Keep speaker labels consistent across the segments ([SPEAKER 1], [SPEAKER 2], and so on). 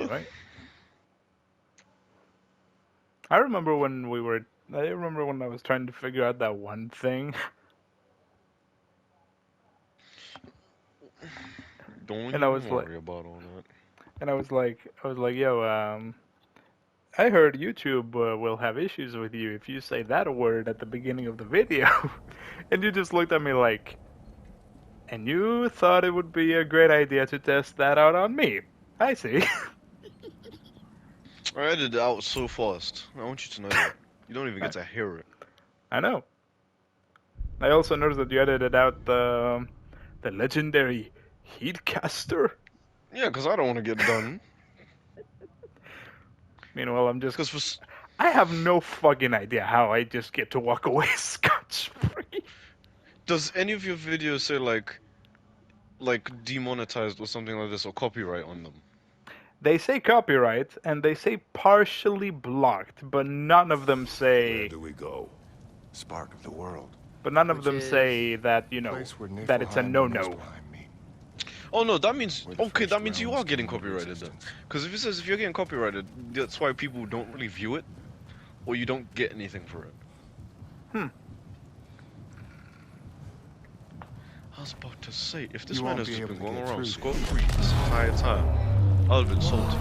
[SPEAKER 1] right? I remember when I was trying to figure out that one thing,
[SPEAKER 2] Don't
[SPEAKER 1] and I
[SPEAKER 2] even
[SPEAKER 1] was like,
[SPEAKER 2] worry about all that.
[SPEAKER 1] yo, I heard YouTube will have issues with you if you say that word at the beginning of the video, and you just looked at me like, and you thought it would be a great idea to test that out on me. I see.
[SPEAKER 2] I edited it out so fast. I want you to know that. You don't even
[SPEAKER 1] I,
[SPEAKER 2] get to hear it.
[SPEAKER 1] I know. I also noticed that you edited out the legendary Heatcaster.
[SPEAKER 2] Yeah, because I don't want to get done.
[SPEAKER 1] Meanwhile, I'm just.
[SPEAKER 2] Because
[SPEAKER 1] I have no fucking idea how I just get to walk away scotch free.
[SPEAKER 2] does any of your videos say like demonetized or something like this or copyright on them?
[SPEAKER 1] They say copyright and they say partially blocked, but none of them
[SPEAKER 3] Where
[SPEAKER 1] say.
[SPEAKER 3] do we go? Spark of the world.
[SPEAKER 1] But none of
[SPEAKER 4] Which
[SPEAKER 1] them
[SPEAKER 4] is
[SPEAKER 1] say that that it's a no-no.
[SPEAKER 2] Oh no, that means
[SPEAKER 3] Where the
[SPEAKER 2] okay.
[SPEAKER 3] first
[SPEAKER 2] That means you
[SPEAKER 3] realms
[SPEAKER 2] are getting
[SPEAKER 3] came into
[SPEAKER 2] copyrighted then.
[SPEAKER 3] existence.
[SPEAKER 2] Because if it says if you're getting copyrighted, that's why people don't really view it, or you don't get anything for it.
[SPEAKER 1] Hmm.
[SPEAKER 2] I was about to say, if this
[SPEAKER 3] You
[SPEAKER 2] man
[SPEAKER 3] won't
[SPEAKER 2] has
[SPEAKER 3] be
[SPEAKER 2] just
[SPEAKER 3] able
[SPEAKER 2] been
[SPEAKER 3] to
[SPEAKER 2] going
[SPEAKER 3] get
[SPEAKER 2] around
[SPEAKER 3] through
[SPEAKER 2] scot-free this entire time, I would have been salty.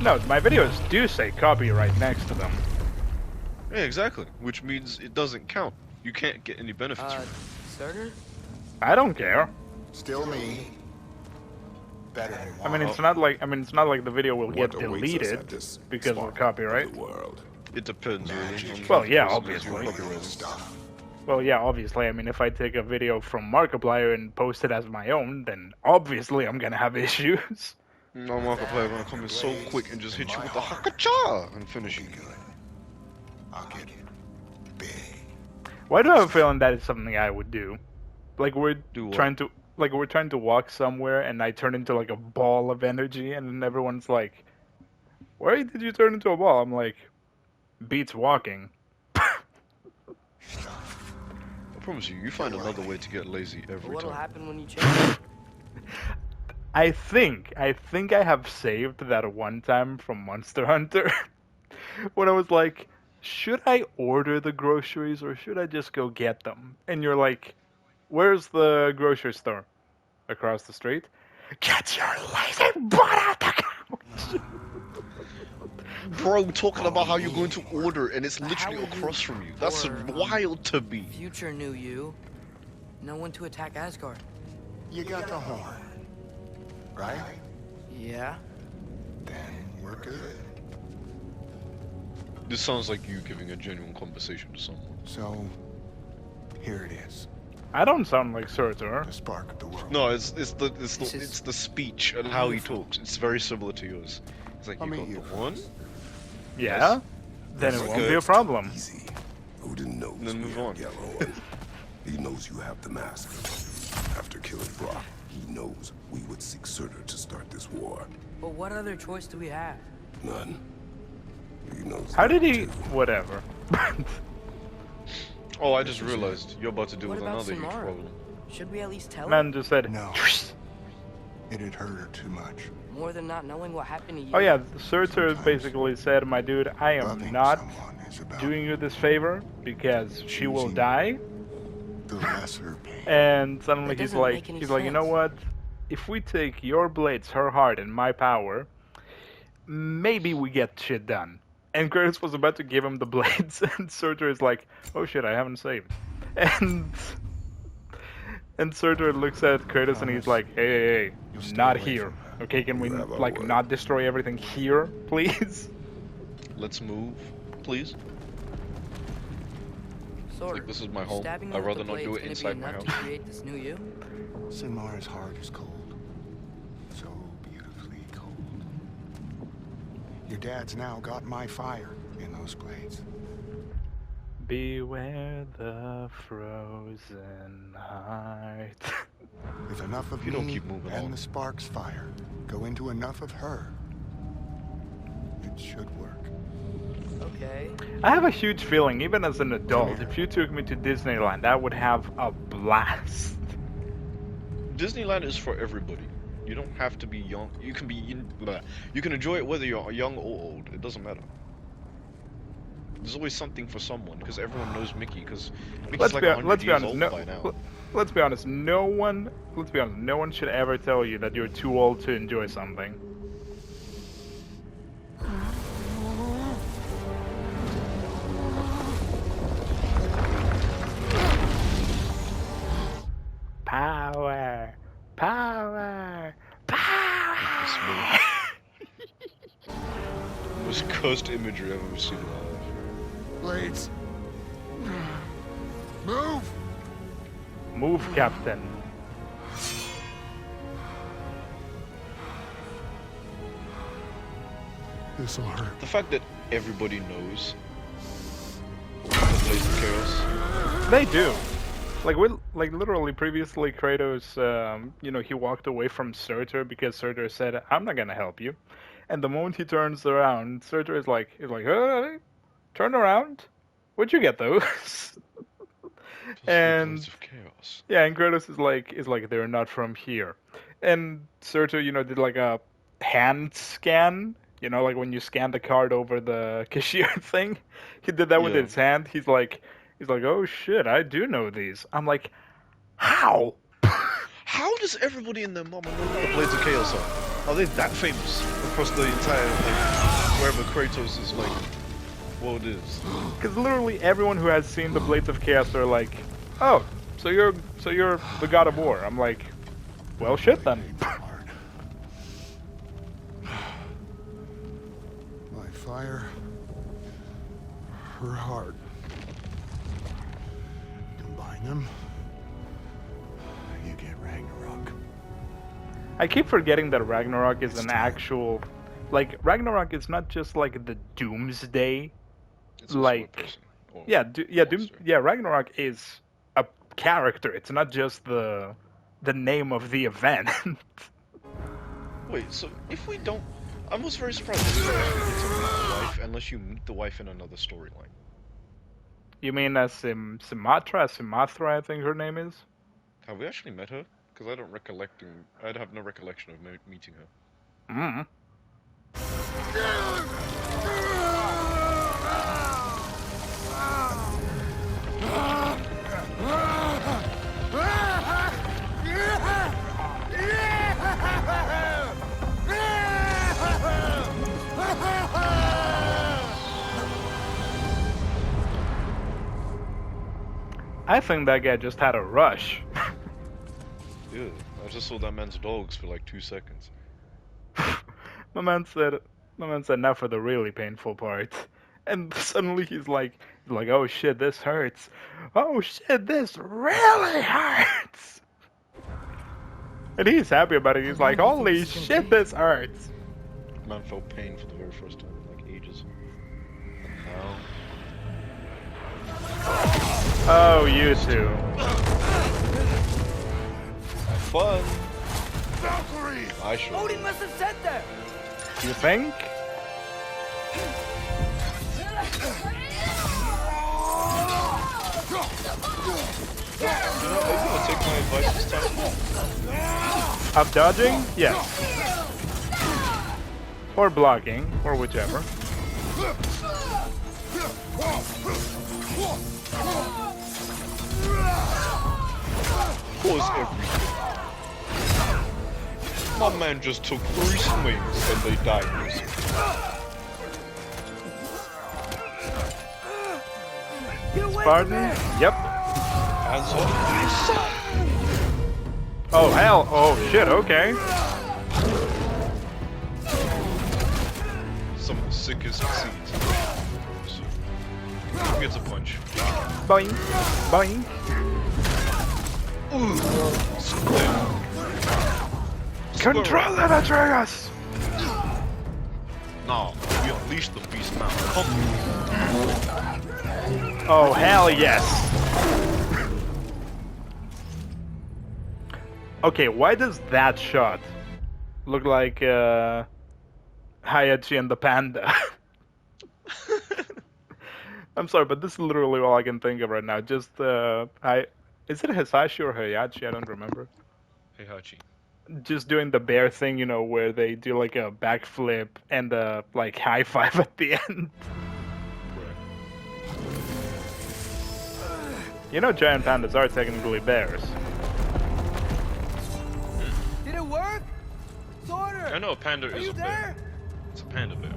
[SPEAKER 1] No, my videos do say copyright next to them.
[SPEAKER 2] Yeah, exactly. Which means it doesn't count. You can't get any benefits from it.
[SPEAKER 4] Starter?
[SPEAKER 1] I don't care.
[SPEAKER 3] Still me. Better than
[SPEAKER 1] I mean, it's not like the video will get
[SPEAKER 3] What awaits us
[SPEAKER 1] deleted
[SPEAKER 3] at this
[SPEAKER 1] because of
[SPEAKER 3] spark
[SPEAKER 1] copyright.
[SPEAKER 3] of the world?
[SPEAKER 2] It depends really. on
[SPEAKER 1] Well,
[SPEAKER 2] the
[SPEAKER 1] yeah,
[SPEAKER 2] person that's
[SPEAKER 1] obviously.
[SPEAKER 2] copyrighted.
[SPEAKER 3] Stuff.
[SPEAKER 1] Well, yeah, obviously. I mean, if I take a video from Markiplier and post it as my own, then obviously I'm gonna have issues.
[SPEAKER 2] No Markiplier gonna come in so quick and just hit you with the hakacha and finish you.
[SPEAKER 3] I'll get big.
[SPEAKER 1] Why do I have a feeling that is something I would do? Like we're
[SPEAKER 2] Do what?
[SPEAKER 1] trying to walk somewhere, and I turn into like a ball of energy, and then everyone's like, "Why did you turn into a ball?" I'm like, "Beats walking."
[SPEAKER 2] I promise you, you find another way to get lazy
[SPEAKER 4] But
[SPEAKER 2] every
[SPEAKER 4] what'll
[SPEAKER 2] time.
[SPEAKER 4] happen when you change?
[SPEAKER 1] I think I have saved that one time from Monster Hunter when I was like, should I order the groceries or should I just go get them? And you're like, where's the grocery store? Across the street? Get your lazy butt out the couch!
[SPEAKER 2] Bro, talking about how you're going to order and it's
[SPEAKER 4] But
[SPEAKER 2] literally
[SPEAKER 4] how will you
[SPEAKER 2] across from you. That's
[SPEAKER 4] or,
[SPEAKER 2] wild to me.
[SPEAKER 4] Future knew you. No one to attack Asgard.
[SPEAKER 3] You got the horn, right?
[SPEAKER 4] Yeah?
[SPEAKER 3] Then we're good.
[SPEAKER 2] This sounds like you giving a genuine conversation to someone.
[SPEAKER 3] So, here it is.
[SPEAKER 1] I don't sound like Surtur.
[SPEAKER 3] The spark of the world.
[SPEAKER 2] No, it's the speech and how he talks. It's very similar to yours. It's like
[SPEAKER 3] I'll
[SPEAKER 2] you
[SPEAKER 3] meet
[SPEAKER 2] got
[SPEAKER 3] you
[SPEAKER 2] the one,
[SPEAKER 3] first.
[SPEAKER 1] Yeah? Then it
[SPEAKER 2] That's
[SPEAKER 1] won't
[SPEAKER 2] good.
[SPEAKER 1] be a problem.
[SPEAKER 5] Easy. Odin knows
[SPEAKER 2] Then
[SPEAKER 5] we
[SPEAKER 2] move
[SPEAKER 5] have
[SPEAKER 2] on.
[SPEAKER 5] yellow, and he knows you have the mask. After killing Brock, he knows we would seek Surtur to start this war.
[SPEAKER 4] But what other choice do we have?
[SPEAKER 5] None. He knows.
[SPEAKER 1] How
[SPEAKER 5] that
[SPEAKER 1] did he...
[SPEAKER 5] too.
[SPEAKER 1] Whatever.
[SPEAKER 2] Oh, I just realized you're about to deal
[SPEAKER 4] What
[SPEAKER 2] with
[SPEAKER 4] about
[SPEAKER 2] another huge
[SPEAKER 4] Samara?
[SPEAKER 2] problem.
[SPEAKER 4] Should we at least tell her?
[SPEAKER 1] Man just said...
[SPEAKER 3] No. It'd hurt her too much.
[SPEAKER 4] More than not knowing what happened to you.
[SPEAKER 1] Oh yeah, Surtur basically said, my dude, I am
[SPEAKER 3] Loving
[SPEAKER 1] not
[SPEAKER 3] someone is about
[SPEAKER 1] doing you this favor because she will
[SPEAKER 3] choosing
[SPEAKER 1] die.
[SPEAKER 3] the lesser pain.
[SPEAKER 1] And suddenly
[SPEAKER 4] That
[SPEAKER 1] he's
[SPEAKER 4] doesn't
[SPEAKER 1] like,
[SPEAKER 4] make any
[SPEAKER 1] you know
[SPEAKER 4] sense.
[SPEAKER 1] what? If we take your blades, her heart, and my power, maybe we get shit done. And Kratos was about to give him the blades, and Surtur is like, oh shit, I haven't saved. And Surtur looks at Kratos and he's like, hey,
[SPEAKER 3] You'll stay
[SPEAKER 1] not
[SPEAKER 3] away
[SPEAKER 1] here.
[SPEAKER 3] from her.
[SPEAKER 1] Okay, can we
[SPEAKER 5] You have our
[SPEAKER 1] like
[SPEAKER 5] word.
[SPEAKER 1] not destroy everything here, please?
[SPEAKER 2] Let's move, please.
[SPEAKER 4] Sort
[SPEAKER 2] Like
[SPEAKER 4] of.
[SPEAKER 2] this is my home.
[SPEAKER 4] Stabbing
[SPEAKER 2] I'd
[SPEAKER 4] her with
[SPEAKER 2] rather
[SPEAKER 4] the
[SPEAKER 2] not do
[SPEAKER 4] blade's
[SPEAKER 2] it
[SPEAKER 4] gonna
[SPEAKER 2] inside
[SPEAKER 4] be
[SPEAKER 2] my
[SPEAKER 4] enough
[SPEAKER 2] house.
[SPEAKER 4] to create this new you?
[SPEAKER 3] Sinmara's heart is cold. So beautifully cold. Your dad's now got my fire in those blades.
[SPEAKER 1] Beware the frozen heart.
[SPEAKER 3] If enough of
[SPEAKER 2] You don't
[SPEAKER 3] me
[SPEAKER 2] keep moving
[SPEAKER 3] and
[SPEAKER 2] on.
[SPEAKER 3] the spark's fire go into enough of her, it should work.
[SPEAKER 4] Okay.
[SPEAKER 1] I have a huge feeling, even as an adult, if you took me to Disneyland, I would have a blast.
[SPEAKER 2] Disneyland is for everybody. You don't have to be young. You can be you can enjoy it whether you're young or old. It doesn't matter. There's always something for someone because everyone knows Mickey because Mickey's like 100
[SPEAKER 1] let's be
[SPEAKER 2] years
[SPEAKER 1] honest.
[SPEAKER 2] old
[SPEAKER 1] No,
[SPEAKER 2] by now.
[SPEAKER 1] let's be honest. No one. Let's be honest. No one should ever tell you that you're too old to enjoy something. Power, power, power.
[SPEAKER 2] Most cursed imagery I've ever seen in my life.
[SPEAKER 3] Blades. Move!
[SPEAKER 1] Move, Captain.
[SPEAKER 3] This'll hurt.
[SPEAKER 2] The fact that everybody knows the Blades of Chaos.
[SPEAKER 1] They do. Like literally previously Kratos, you know, he walked away from Surtur because Surtur said, "I'm not gonna help you." And the moment he turns around, Surtur is like, "Hey, turn around. Where'd you get those?"
[SPEAKER 2] The
[SPEAKER 1] And
[SPEAKER 2] Blades of Chaos.
[SPEAKER 1] yeah, and Kratos is like, "They're not from here." And Surtur, you know, did like a hand scan. You know, like when you scan the card over the cashier thing. He did that with
[SPEAKER 2] Yeah.
[SPEAKER 1] his hand. He's like, "Oh shit, I do know these." I'm like, how?
[SPEAKER 2] How does everybody and their mama know what the Blades of Chaos are? Are they that famous across the entire, like, wherever Kratos is, like, world is?
[SPEAKER 1] Because literally everyone who has seen the Blades of Chaos are like, "Oh, so you're the God of War." I'm like, well, shit then.
[SPEAKER 3] My fire. Her heart. Combine them. You get Ragnarok.
[SPEAKER 1] I keep forgetting that Ragnarok is an actual, like, Ragnarok is not just like the Doomsday.
[SPEAKER 2] It's also
[SPEAKER 1] Like,
[SPEAKER 2] a person. Or
[SPEAKER 1] Yeah,
[SPEAKER 2] monster.
[SPEAKER 1] Ragnarok is a character. It's not just the name of the event.
[SPEAKER 2] Wait, so if we don't... I was very surprised that we don't actually get to meet the wife unless you meet the wife in another storyline.
[SPEAKER 1] You mean Sumatra, I think her name is?
[SPEAKER 2] Have we actually met her? Because I don't recollect... I'd have no recollection of meeting her.
[SPEAKER 1] Mm. I think that guy just had a rush.
[SPEAKER 2] Yeah, I just saw that man's dogs for like 2 seconds.
[SPEAKER 1] My man said, now for the really painful part. And suddenly he's like, "Oh shit, this hurts. Oh shit, this really hurts." And he's happy about it. He's like, "Holy shit, this hurts."
[SPEAKER 2] Man felt pain for the very first time in like ages. And now...
[SPEAKER 1] Oh, you two.
[SPEAKER 2] Have fun!
[SPEAKER 3] Valkyrie!
[SPEAKER 2] I sure
[SPEAKER 4] Odin
[SPEAKER 2] will.
[SPEAKER 4] must have said that.
[SPEAKER 1] You think?
[SPEAKER 2] You know, are you gonna take my advice this time?
[SPEAKER 1] Of dodging? Yes. Or blocking, or whichever.
[SPEAKER 2] Pause everything. My man just took 3 swings and they died.
[SPEAKER 4] Get away from
[SPEAKER 1] Spartan?
[SPEAKER 4] there.
[SPEAKER 1] Yep.
[SPEAKER 2] Hands off.
[SPEAKER 1] Oh, hell. Oh, shit, okay.
[SPEAKER 2] Some of the sickest scenes. Who gets a punch?
[SPEAKER 1] Boing. Boing.
[SPEAKER 2] Ooh. Split.
[SPEAKER 1] Control it, Atreus!
[SPEAKER 2] Now, we unleash the beast now. Come.
[SPEAKER 1] Oh, hell yes. Okay, why does that shot look like Hayachi and the panda? I'm sorry, but this is literally all I can think of right now. Just, is it Hisashi or Hayachi? I don't remember.
[SPEAKER 2] Heihachi.
[SPEAKER 1] just doing the bear thing, you know, where they do like a backflip and a like high five at the end. You know, giant pandas are technically bears.
[SPEAKER 4] Did it work? Sorter!
[SPEAKER 2] I know a panda
[SPEAKER 4] Are
[SPEAKER 2] is
[SPEAKER 4] you
[SPEAKER 2] a bear.
[SPEAKER 4] there?
[SPEAKER 2] It's a panda bear.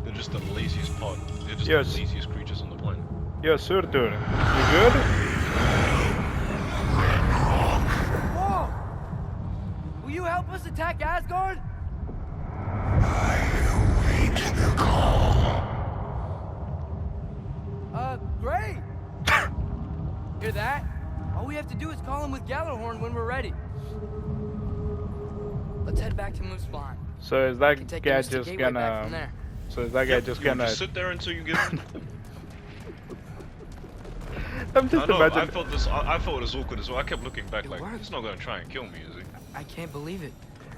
[SPEAKER 2] They're just the laziest part. They're just
[SPEAKER 1] Yes.
[SPEAKER 2] the laziest creatures on the planet.
[SPEAKER 1] Yo, Surtur, you good?
[SPEAKER 4] Whoa! Will you help us attack Asgard? Great! Hear that? All we have to do is call him with Gjallarhorn when we're ready. Let's head back to Moose Spawn.
[SPEAKER 1] So is
[SPEAKER 4] We
[SPEAKER 1] that
[SPEAKER 4] can take
[SPEAKER 1] guy
[SPEAKER 4] the Mystic
[SPEAKER 1] just
[SPEAKER 4] Gateway back from
[SPEAKER 1] gonna?
[SPEAKER 4] there.
[SPEAKER 1] So is that guy just
[SPEAKER 2] You'll
[SPEAKER 1] gonna?
[SPEAKER 2] just sit there until you get in.
[SPEAKER 1] I'm
[SPEAKER 2] I
[SPEAKER 1] just
[SPEAKER 2] know, I
[SPEAKER 1] imagining.
[SPEAKER 2] felt this. I felt it was awkward as well. I kept looking back
[SPEAKER 4] It
[SPEAKER 2] like,
[SPEAKER 4] worked.
[SPEAKER 2] he's not gonna try and kill me, is he?
[SPEAKER 4] I can't believe it.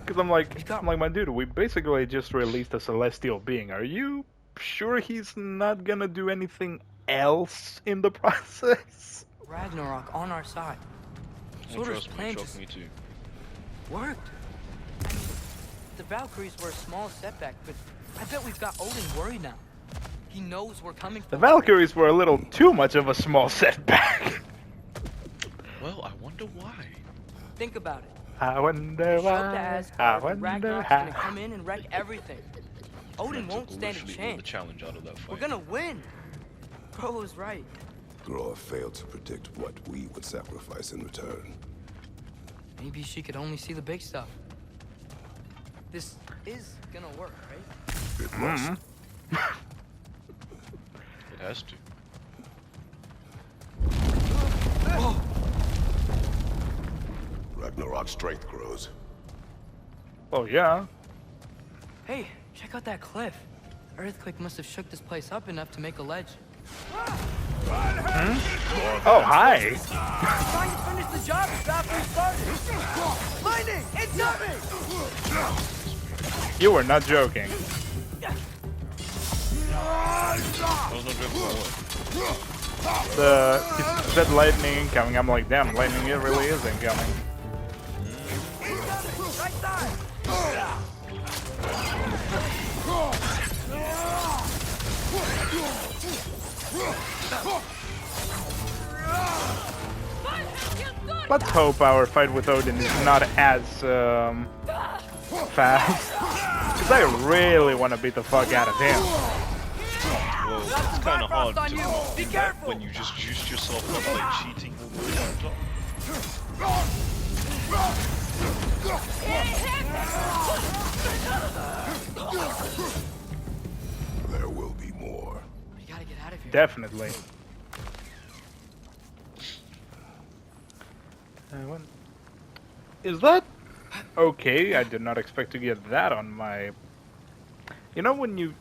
[SPEAKER 1] Because I'm like, my dude, we basically just released a celestial being. Are you sure he's not gonna do anything else in the process?
[SPEAKER 4] Ragnarok on our side.
[SPEAKER 2] Well,
[SPEAKER 4] Surtur's
[SPEAKER 2] trust me,
[SPEAKER 4] plan
[SPEAKER 2] it shocked
[SPEAKER 4] just
[SPEAKER 2] me too.
[SPEAKER 4] worked. The Valkyries were a small setback, but I bet we've got Odin worried now. He knows we're coming for
[SPEAKER 1] The
[SPEAKER 4] him.
[SPEAKER 1] Valkyries were a little too much of a small setback.
[SPEAKER 2] Well, I wonder why.
[SPEAKER 4] Think about it.
[SPEAKER 1] I wonder
[SPEAKER 4] Show up to
[SPEAKER 1] why. I
[SPEAKER 4] Asgard,
[SPEAKER 1] wonder
[SPEAKER 4] Ragnarok's gonna
[SPEAKER 1] how.
[SPEAKER 4] come in and wreck everything. Odin
[SPEAKER 2] That
[SPEAKER 4] won't
[SPEAKER 2] took
[SPEAKER 4] stand a
[SPEAKER 2] literally all the
[SPEAKER 4] chance.
[SPEAKER 2] challenge out of that fight.
[SPEAKER 4] We're gonna win. Bro was right.
[SPEAKER 5] Groa failed to predict what we would sacrifice in return.
[SPEAKER 4] Maybe she could only see the big stuff. This is gonna work, right?
[SPEAKER 5] It must.
[SPEAKER 2] It has to.
[SPEAKER 5] Ragnarok's strength grows.
[SPEAKER 1] Oh yeah.
[SPEAKER 4] Hey, check out that cliff. Earthquake must have shook this place up enough to make a ledge.
[SPEAKER 1] Oh hi.
[SPEAKER 4] Trying to finish the job as fast as we started. Lightning! It's coming!
[SPEAKER 1] You were not joking.
[SPEAKER 2] That was no joke for what?
[SPEAKER 1] He said lightning incoming. I'm like, damn, lightning it really is incoming.
[SPEAKER 4] Incoming! Right side!
[SPEAKER 1] Let's hope our fight with Odin is not as fast. Because I really want to beat the fuck out of him.
[SPEAKER 2] Well, it's kind of hard
[SPEAKER 4] on
[SPEAKER 2] to
[SPEAKER 4] you.
[SPEAKER 2] know
[SPEAKER 4] Be
[SPEAKER 2] that
[SPEAKER 4] careful.
[SPEAKER 2] when you just juiced yourself up like cheating all the time.
[SPEAKER 5] There will be more.
[SPEAKER 4] We gotta get out of here.
[SPEAKER 1] Definitely. Is that okay? I did not expect to get that on my. You know when you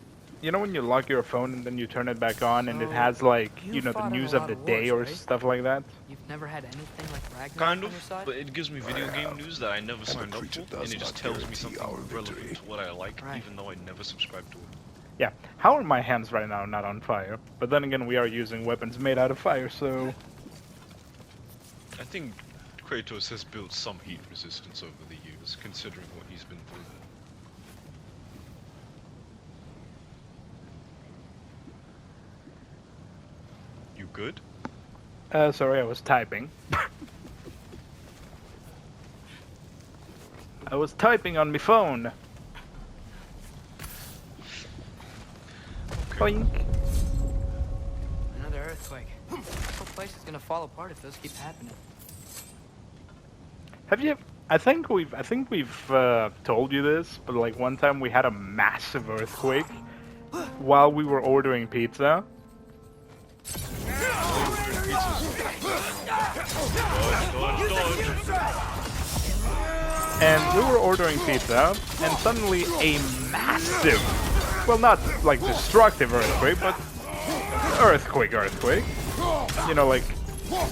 [SPEAKER 1] lock your phone and then you turn it back on and it
[SPEAKER 4] So,
[SPEAKER 1] has like
[SPEAKER 4] you
[SPEAKER 1] the
[SPEAKER 4] fought in a
[SPEAKER 1] news of
[SPEAKER 4] lot
[SPEAKER 1] the
[SPEAKER 4] of
[SPEAKER 1] day or
[SPEAKER 4] wars, right?
[SPEAKER 1] stuff like that.
[SPEAKER 4] You've never had anything like Ragnarok
[SPEAKER 2] Kind
[SPEAKER 4] on your
[SPEAKER 2] of,
[SPEAKER 4] side?
[SPEAKER 2] but it gives me video game news that I never signed up
[SPEAKER 5] creature
[SPEAKER 2] for,
[SPEAKER 5] does
[SPEAKER 2] and it just
[SPEAKER 5] not
[SPEAKER 2] tells me
[SPEAKER 5] guarantee
[SPEAKER 2] something
[SPEAKER 5] our
[SPEAKER 2] relevant
[SPEAKER 5] victory.
[SPEAKER 2] to what I like,
[SPEAKER 4] Right.
[SPEAKER 2] even though I never subscribed to it.
[SPEAKER 1] Yeah. How are my hands right now not on fire? But then again, we are using weapons made out of fire, so
[SPEAKER 2] I think Kratos has built some heat resistance over the years, considering what he's been through. You good?
[SPEAKER 1] sorry, I was typing. I was typing on my phone. Boink.
[SPEAKER 4] Another earthquake. This whole place is gonna fall apart if those keep happening.
[SPEAKER 1] Have you? I think we've told you this, but like one time we had a massive earthquake while we were ordering pizza. And we were ordering pizza, and suddenly a massive, well, not like destructive earthquake, but earthquake. You know, like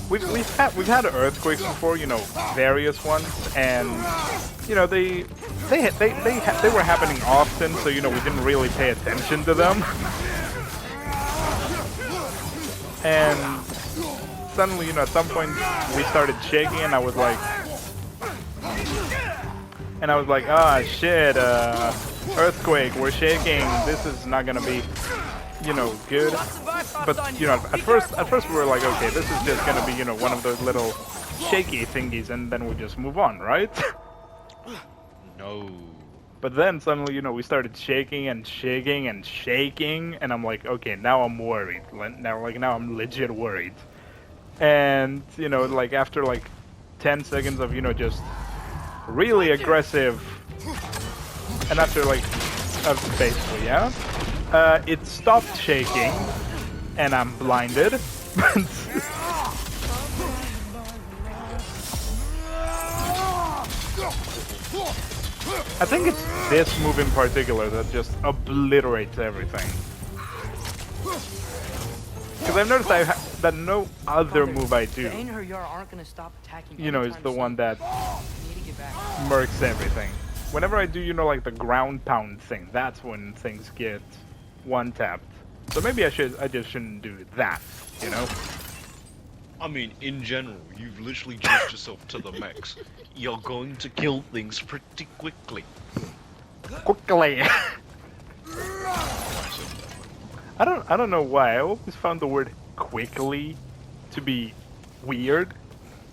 [SPEAKER 1] we've had earthquakes before, you know, various ones, and you know they were happening often, so you know we didn't really pay attention to them. And suddenly, you know, at some point we started shaking, and I was like, and I was like, ah, shit, earthquake, we're shaking. This is not gonna be, you know, good. But you know, at first we were like, okay, this is just gonna be, you know, one of those little shaky thingies, and then we just move on, right?
[SPEAKER 2] No.
[SPEAKER 1] But then suddenly, you know, we started shaking and shaking and shaking, and I'm like, okay, now I'm worried. Now I'm legit worried. And you know, like after like 10 seconds of, you know, just really aggressive, and after like basically, yeah, it stopped shaking, and I'm blinded. I think it's this move in particular that just obliterates everything. Because I've noticed that no other move I do,
[SPEAKER 4] aren't gonna stop attacking,
[SPEAKER 1] you know, is the one that
[SPEAKER 4] You need to get back.
[SPEAKER 1] murks everything. Whenever I do, you know, like the ground pound thing, that's when things get one tapped. So maybe I just shouldn't do that, you know?
[SPEAKER 2] I mean, in general, you've literally juiced yourself to the max. You're going to kill things pretty quickly.
[SPEAKER 1] Quickly. I don't know why. I always found the word quickly to be weird.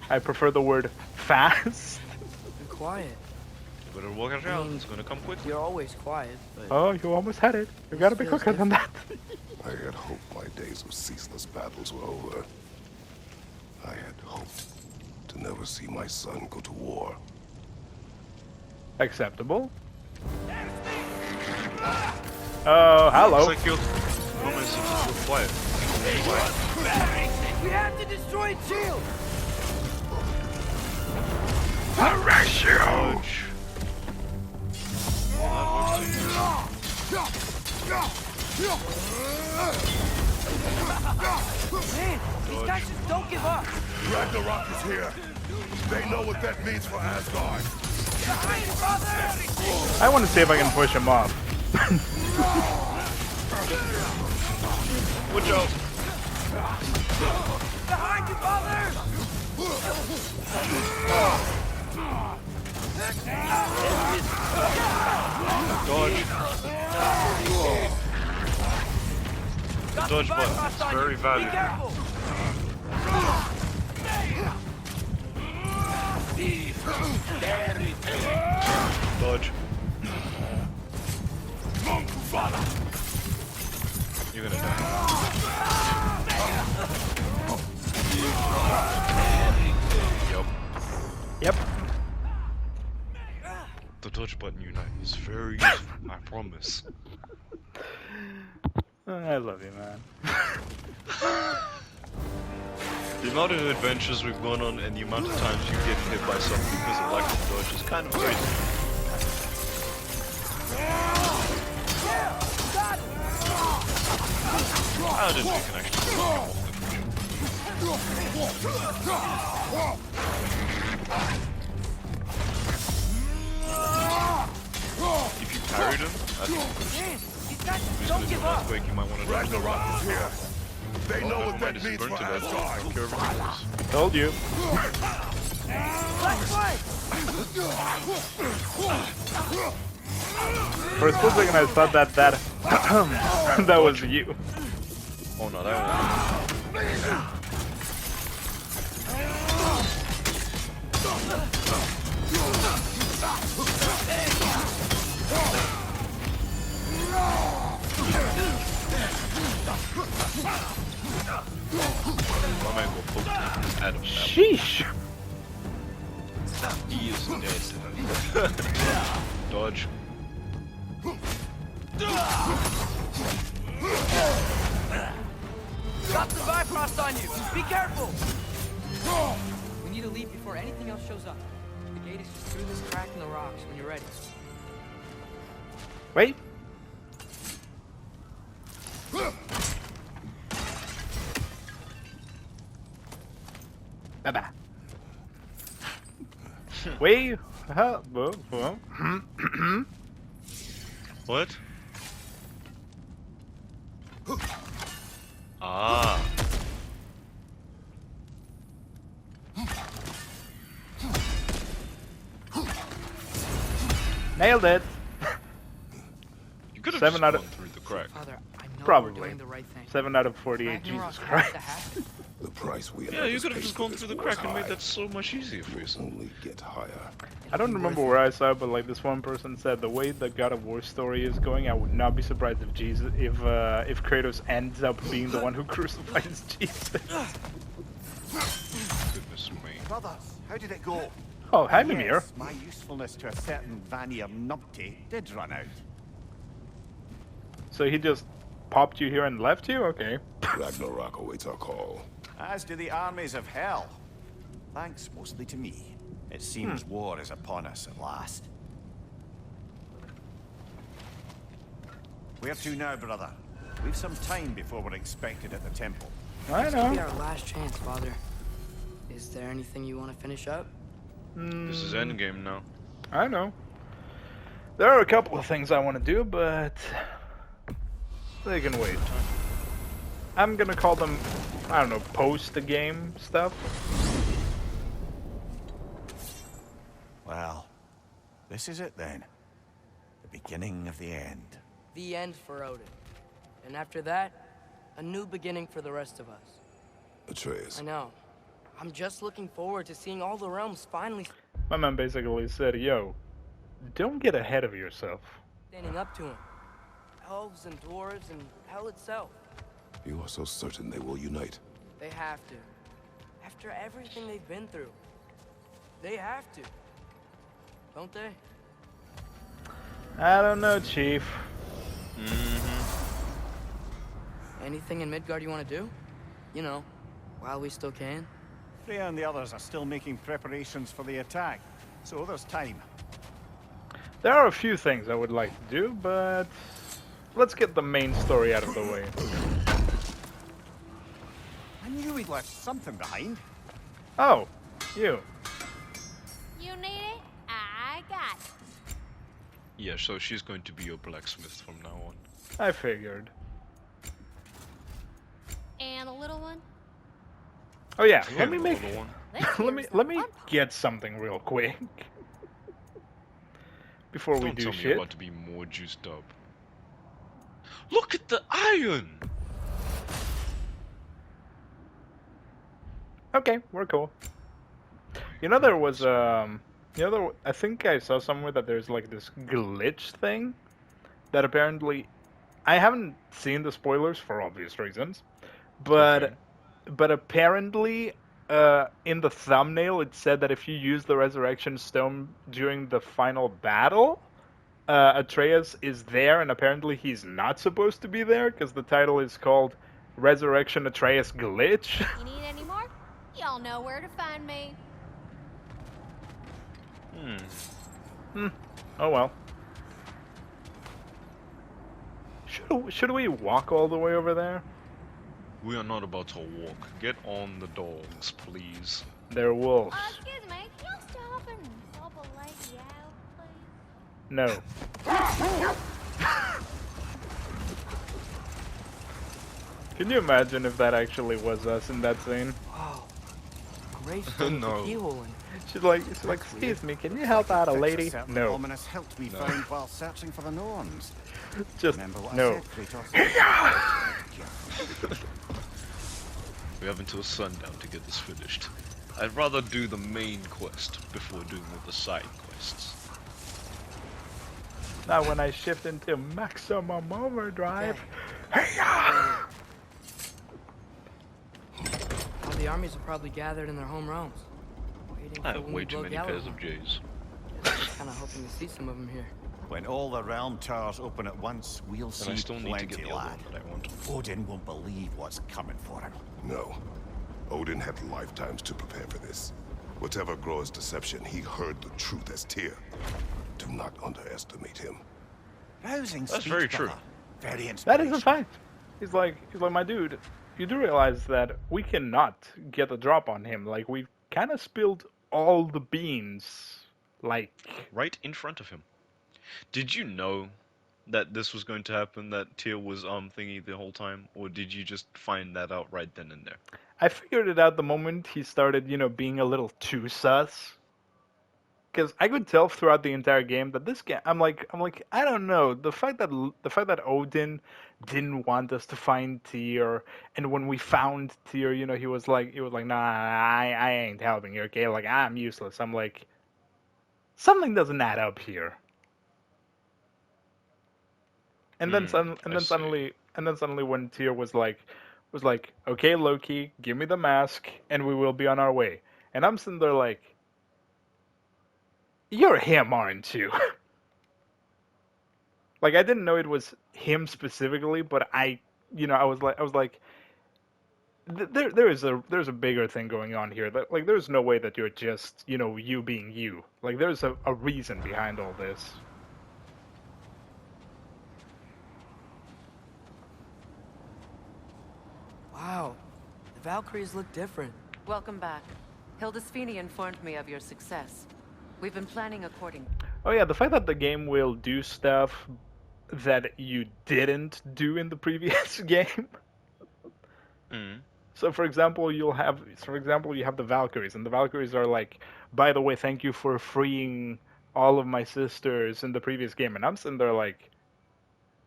[SPEAKER 1] I prefer the word fast.
[SPEAKER 4] Be quiet.
[SPEAKER 2] You better work it out. It's gonna come quickly.
[SPEAKER 4] You're always quiet, but
[SPEAKER 1] Oh, you almost had it. You gotta be
[SPEAKER 4] Feels
[SPEAKER 1] quicker than that.
[SPEAKER 5] I had hoped my days of ceaseless battles were over. I had hoped to never see my son go to war.
[SPEAKER 1] Acceptable. Oh, hello.
[SPEAKER 2] Looks like you're almost quiet.
[SPEAKER 4] we have to destroy its shield.
[SPEAKER 1] Horatio!
[SPEAKER 4] Man, these guys just don't give up.
[SPEAKER 5] Ragnarök is here. They know what that means for Asgard.
[SPEAKER 4] Behind, father!
[SPEAKER 1] I want to see if I can push him off.
[SPEAKER 2] Watch out!
[SPEAKER 4] Behind you, father!
[SPEAKER 2] Dodge. The dodge button is very
[SPEAKER 4] Be
[SPEAKER 2] valuable.
[SPEAKER 4] careful!
[SPEAKER 2] Dodge. You're gonna die. Yup.
[SPEAKER 1] Yep.
[SPEAKER 2] The dodge button unite is very useful, I promise.
[SPEAKER 1] I love you, man.
[SPEAKER 2] The amount of adventures we've gone on and the amount of times you get hit by something because of lack of dodge is kind of crazy. I didn't think we can actually come off if you parried him, I think
[SPEAKER 4] Man, these guys just
[SPEAKER 2] he's
[SPEAKER 4] don't
[SPEAKER 2] gonna do
[SPEAKER 4] give
[SPEAKER 2] an
[SPEAKER 4] up.
[SPEAKER 2] earthquake, you might want to die.
[SPEAKER 5] Ragnarök is here. They know what
[SPEAKER 2] Never
[SPEAKER 5] that
[SPEAKER 2] mind,
[SPEAKER 5] means
[SPEAKER 2] burnt
[SPEAKER 5] for
[SPEAKER 2] to death. I
[SPEAKER 5] Asgard.
[SPEAKER 2] don't care if it goes.
[SPEAKER 1] Told you.
[SPEAKER 4] Flashlight!
[SPEAKER 1] For a split second, I thought that that was you.
[SPEAKER 2] Oh no, that one. My man will poke Adam.
[SPEAKER 1] Sheesh.
[SPEAKER 2] He is dead. Dodge.
[SPEAKER 4] Got the Bifrost on you! Be careful! We need to leave before anything else shows up. The gate is just through this crack in the rocks when you're ready.
[SPEAKER 1] Wait. Bye-bye. Wait.
[SPEAKER 2] What? Ah.
[SPEAKER 1] Nailed it.
[SPEAKER 2] You could have
[SPEAKER 1] 7
[SPEAKER 2] just
[SPEAKER 1] out
[SPEAKER 2] gone
[SPEAKER 1] of-
[SPEAKER 2] through the crack.
[SPEAKER 4] Father, I know
[SPEAKER 1] Probably.
[SPEAKER 4] we're doing the right thing.
[SPEAKER 1] 7 out of 48.
[SPEAKER 4] Ragnarok
[SPEAKER 1] Jesus
[SPEAKER 4] has
[SPEAKER 1] Christ.
[SPEAKER 4] to happen.
[SPEAKER 5] The price we
[SPEAKER 2] Yeah, you
[SPEAKER 5] others
[SPEAKER 2] could have
[SPEAKER 5] paid
[SPEAKER 2] just
[SPEAKER 5] for
[SPEAKER 2] gone
[SPEAKER 5] this
[SPEAKER 2] through the
[SPEAKER 5] war is
[SPEAKER 2] crack and made
[SPEAKER 5] high.
[SPEAKER 2] that so much easier for
[SPEAKER 5] Will
[SPEAKER 2] yourself.
[SPEAKER 5] only get higher.
[SPEAKER 1] I don't
[SPEAKER 4] It'll be
[SPEAKER 1] remember
[SPEAKER 4] worth
[SPEAKER 1] where I saw it, but like this one person said, the way the God of War story is going, I would not be surprised if if Kratos ends up being the one who crucifies Jesus.
[SPEAKER 2] Goodness me.
[SPEAKER 6] Brothers, how did it go?
[SPEAKER 1] Oh, hi, Mimir.
[SPEAKER 6] Yes, my usefulness to a certain Vanir numpty did run out.
[SPEAKER 1] So he just popped you here and left you? Okay.
[SPEAKER 5] Ragnarok awaits our call.
[SPEAKER 6] As do the armies of hell. Thanks mostly to me. It seems war is upon us at last. Where to now, brother? We've some time before we're expected at the temple.
[SPEAKER 1] I
[SPEAKER 4] This could be
[SPEAKER 1] know.
[SPEAKER 4] our last chance, Father. Is there anything you want to finish up?
[SPEAKER 2] This is endgame now.
[SPEAKER 1] I know. There are a couple of things I want to do, but they can wait. I'm gonna call them, I don't know, post the game stuff.
[SPEAKER 6] Well, this is it then. The beginning of the end.
[SPEAKER 4] The end for Odin. And after that, a new beginning for the rest of us.
[SPEAKER 5] Atreus,
[SPEAKER 4] I know. I'm just looking forward to seeing all the realms finally
[SPEAKER 1] My man basically said, yo, don't get ahead of yourself.
[SPEAKER 4] standing up to him. Elves and dwarves and hell itself.
[SPEAKER 5] you are so certain they will unite.
[SPEAKER 4] They have to. After everything they've been through. They have to. Don't they?
[SPEAKER 1] I don't know, Chief.
[SPEAKER 4] Anything in Midgard you want to do? You know, while we still can.
[SPEAKER 6] Freya and the others are still making preparations for the attack, so there's time.
[SPEAKER 1] There are a few things I would like to do, but let's get the main story out of the way.
[SPEAKER 6] I knew we'd left something behind.
[SPEAKER 1] Oh, you.
[SPEAKER 7] You need it? I got it.
[SPEAKER 2] Yeah, so she's going to be your blacksmith from now on.
[SPEAKER 1] I figured.
[SPEAKER 7] And a little one?
[SPEAKER 1] Oh yeah, let
[SPEAKER 2] And
[SPEAKER 1] me
[SPEAKER 2] the
[SPEAKER 1] make
[SPEAKER 2] little one.
[SPEAKER 7] Let's
[SPEAKER 1] let
[SPEAKER 7] hear
[SPEAKER 1] me
[SPEAKER 7] some
[SPEAKER 1] let me
[SPEAKER 7] fun part.
[SPEAKER 1] get something real quick before we
[SPEAKER 2] Don't
[SPEAKER 1] do
[SPEAKER 2] tell me
[SPEAKER 1] shit.
[SPEAKER 2] you're about to be more juiced up. Look at the iron!
[SPEAKER 1] Okay, we're cool. You know there was I think I saw somewhere that there's like this glitch thing that apparently I haven't seen the spoilers for obvious reasons, but
[SPEAKER 2] Okay.
[SPEAKER 1] but apparently in the thumbnail it said that if you use the resurrection stone during the final battle, Atreus is there, and apparently he's not supposed to be there because the title is called Resurrection Atreus Glitch.
[SPEAKER 7] You need any more? Y'all know where to find me.
[SPEAKER 1] Oh well. Should we walk all the way over there?
[SPEAKER 2] We are not about to walk. Get on the dogs, please.
[SPEAKER 1] They're wolves.
[SPEAKER 7] Excuse me, can y'all stop and help a lady out, please?
[SPEAKER 1] No. Can you imagine if that actually was us in that scene?
[SPEAKER 4] Wow. Gravestone
[SPEAKER 2] No.
[SPEAKER 4] with a keyhole in it.
[SPEAKER 1] She's like, excuse me, can you help out a
[SPEAKER 6] Fix
[SPEAKER 1] lady?
[SPEAKER 6] certain
[SPEAKER 1] No.
[SPEAKER 6] ominous hilt we found while searching for the Norns.
[SPEAKER 1] Just
[SPEAKER 6] Remember what
[SPEAKER 1] no.
[SPEAKER 6] I said, Kratos?
[SPEAKER 2] We have until sundown to get this finished. I'd rather do the main quest before doing all the side quests.
[SPEAKER 1] Now when I shift into maximum overdrive.
[SPEAKER 4] All the armies are probably gathered in their home realms. Waiting
[SPEAKER 2] I
[SPEAKER 4] for
[SPEAKER 2] have
[SPEAKER 4] when
[SPEAKER 2] way
[SPEAKER 4] we
[SPEAKER 2] too
[SPEAKER 4] blow
[SPEAKER 2] many
[SPEAKER 4] Gjallarhorn.
[SPEAKER 2] pairs of J's.
[SPEAKER 4] Kind of hoping to see some of them here.
[SPEAKER 6] When all the realm towers open at once, we'll
[SPEAKER 2] And
[SPEAKER 6] see
[SPEAKER 2] I still need to get
[SPEAKER 6] plenty,
[SPEAKER 2] the other
[SPEAKER 6] lad.
[SPEAKER 2] one that I want.
[SPEAKER 6] Odin won't believe what's coming for him.
[SPEAKER 5] No. Odin had lifetimes to prepare for this. Whatever Groa's deception, he heard the truth as Tyr. Do not underestimate him.
[SPEAKER 6] Rousing
[SPEAKER 2] That's
[SPEAKER 6] speech,
[SPEAKER 2] very true.
[SPEAKER 6] brother. Very
[SPEAKER 1] That
[SPEAKER 6] inspirational.
[SPEAKER 1] is a fact. He's like, my dude, you do realize that we cannot get a drop on him. Like, we kind of spilled all the beans. Like,
[SPEAKER 2] Right in front of him. Did you know that this was going to happen, that Tyr was thingy the whole time? Or did you just find that out right then and there?
[SPEAKER 1] I figured it out the moment he started, being a little too sus. because I could tell throughout the entire game that this game, I'm like, I don't know, the fact that Odin didn't want us to find Tyr, and when we found Tyr, you know, he was like, nah, I ain't helping you, okay, like I'm useless. I'm like, something doesn't add up here. And then
[SPEAKER 2] I see.
[SPEAKER 1] and then suddenly when Tyr was like, okay, Loki, give me the mask, and we will be on our way. And I'm sitting there like, you're him, aren't you? Like I didn't know it was him specifically, but I was like, there's a bigger thing going on here. That like there's no way that you're just you being you. Like there's a reason behind all this.
[SPEAKER 4] Wow, the Valkyries look different.
[SPEAKER 8] Welcome back. Hildesfini informed me of your success. We've been planning according.
[SPEAKER 1] Oh yeah, the fact that the game will do stuff that you didn't do in the previous game.
[SPEAKER 2] Mm.
[SPEAKER 1] So for example, you have the Valkyries, and the Valkyries are like, by the way, thank you for freeing all of my sisters in the previous game, and I'm sitting there like,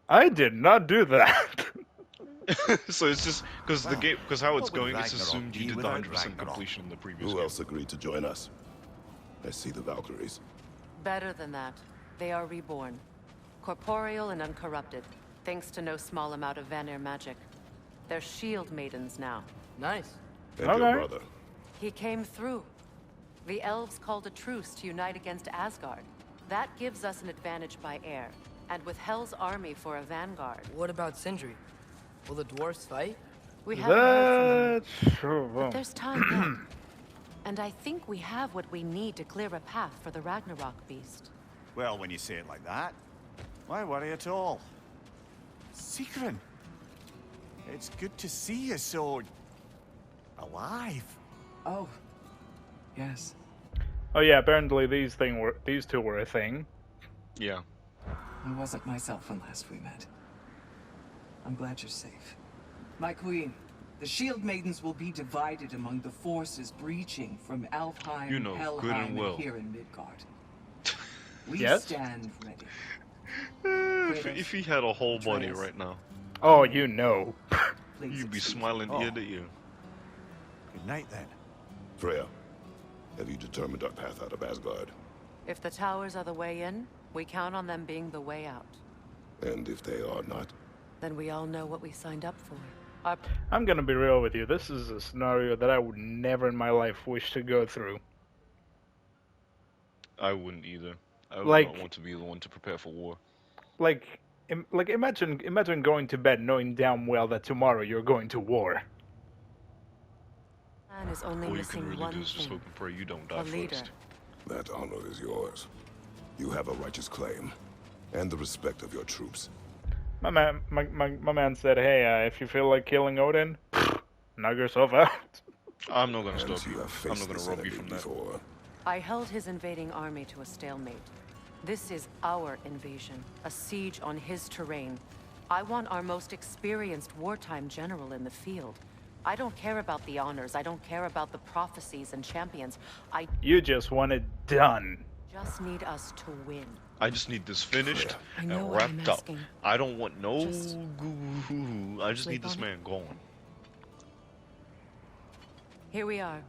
[SPEAKER 1] I did not do that.
[SPEAKER 2] So it's just because the
[SPEAKER 6] Well,
[SPEAKER 2] game, because how it's
[SPEAKER 6] what would
[SPEAKER 2] going, it's
[SPEAKER 6] Ragnarok
[SPEAKER 2] assumed you
[SPEAKER 6] be
[SPEAKER 2] did the
[SPEAKER 6] without
[SPEAKER 2] 100%
[SPEAKER 6] Ragnarok?
[SPEAKER 2] completion in the previous
[SPEAKER 5] Who
[SPEAKER 2] game.
[SPEAKER 5] else agreed to join us? I see the Valkyries.
[SPEAKER 8] Better than that. They are reborn. Corporeal and uncorrupted, thanks to no small amount of Vanir magic. They're shield maidens now.
[SPEAKER 4] Nice.
[SPEAKER 5] And
[SPEAKER 1] Okay.
[SPEAKER 5] your brother.
[SPEAKER 8] He came through. The elves called a truce to unite against Asgard. That gives us an advantage by air. And with Hell's army for a vanguard,
[SPEAKER 4] What about Sindri? Will the dwarves fight?
[SPEAKER 8] we haven't heard from them.
[SPEAKER 1] That's true.
[SPEAKER 8] But there's time yet. And I think we have what we need to clear a path for the Ragnarok beast.
[SPEAKER 6] Well, when you say it like that, why worry at all? Sigrun, it's good to see you so alive.
[SPEAKER 9] Oh, yes.
[SPEAKER 1] Oh yeah, apparently these two were a thing.
[SPEAKER 2] Yeah.
[SPEAKER 9] I wasn't myself when last we met. I'm glad you're safe. My queen, the shield maidens will be divided among the forces breaching from Alfheim,
[SPEAKER 2] You know good
[SPEAKER 9] Helheim,
[SPEAKER 2] and well.
[SPEAKER 9] here in Midgard. We
[SPEAKER 1] Yes?
[SPEAKER 9] stand ready.
[SPEAKER 2] If he had a whole body
[SPEAKER 9] Atreus.
[SPEAKER 2] right now,
[SPEAKER 1] Oh, you know.
[SPEAKER 9] Please
[SPEAKER 2] you'd be
[SPEAKER 9] excuse me.
[SPEAKER 2] smiling
[SPEAKER 6] Oh.
[SPEAKER 2] ear to ear.
[SPEAKER 6] Good night then.
[SPEAKER 5] Freya, have you determined our path out of Asgard?
[SPEAKER 8] If the towers are the way in, we count on them being the way out.
[SPEAKER 5] And if they are not?
[SPEAKER 8] Then we all know what we signed up for. Our
[SPEAKER 1] I'm gonna be real with you. This is a scenario that I would never in my life wish to go through.
[SPEAKER 2] I wouldn't either. I would
[SPEAKER 1] Like-
[SPEAKER 2] not want to be the one to prepare for war.
[SPEAKER 1] Like, imagine going to bed knowing damn well that tomorrow you're going to war.
[SPEAKER 8] plan is only
[SPEAKER 2] All you
[SPEAKER 8] missing
[SPEAKER 2] can really
[SPEAKER 8] one
[SPEAKER 2] do is just
[SPEAKER 8] thing.
[SPEAKER 2] hope and pray you don't
[SPEAKER 8] A
[SPEAKER 2] die
[SPEAKER 8] leader.
[SPEAKER 2] first.
[SPEAKER 5] That honor is yours. You have a righteous claim. And the respect of your troops.
[SPEAKER 1] My man said, hey, if you feel like killing Odin, knock yourself out.
[SPEAKER 2] I'm not gonna
[SPEAKER 5] And
[SPEAKER 2] stop
[SPEAKER 5] you
[SPEAKER 2] you.
[SPEAKER 5] have
[SPEAKER 2] I'm
[SPEAKER 5] faced
[SPEAKER 2] not gonna
[SPEAKER 5] this
[SPEAKER 2] rob you
[SPEAKER 5] enemy
[SPEAKER 2] from that.
[SPEAKER 5] before.
[SPEAKER 8] I held his invading army to a stalemate. This is our invasion, a siege on his terrain. I want our most experienced wartime general in the field. I don't care about the honors, I don't care about the prophecies and champions. I
[SPEAKER 1] You just want it done.
[SPEAKER 8] just need us to win.
[SPEAKER 2] I just need this finished
[SPEAKER 8] I know
[SPEAKER 2] and
[SPEAKER 8] what I'm
[SPEAKER 2] wrapped up.
[SPEAKER 8] asking.
[SPEAKER 2] I don't want no
[SPEAKER 8] Just
[SPEAKER 2] goo. I just
[SPEAKER 8] sleep
[SPEAKER 2] need this
[SPEAKER 8] on it.
[SPEAKER 2] man gone.
[SPEAKER 8] Here we are.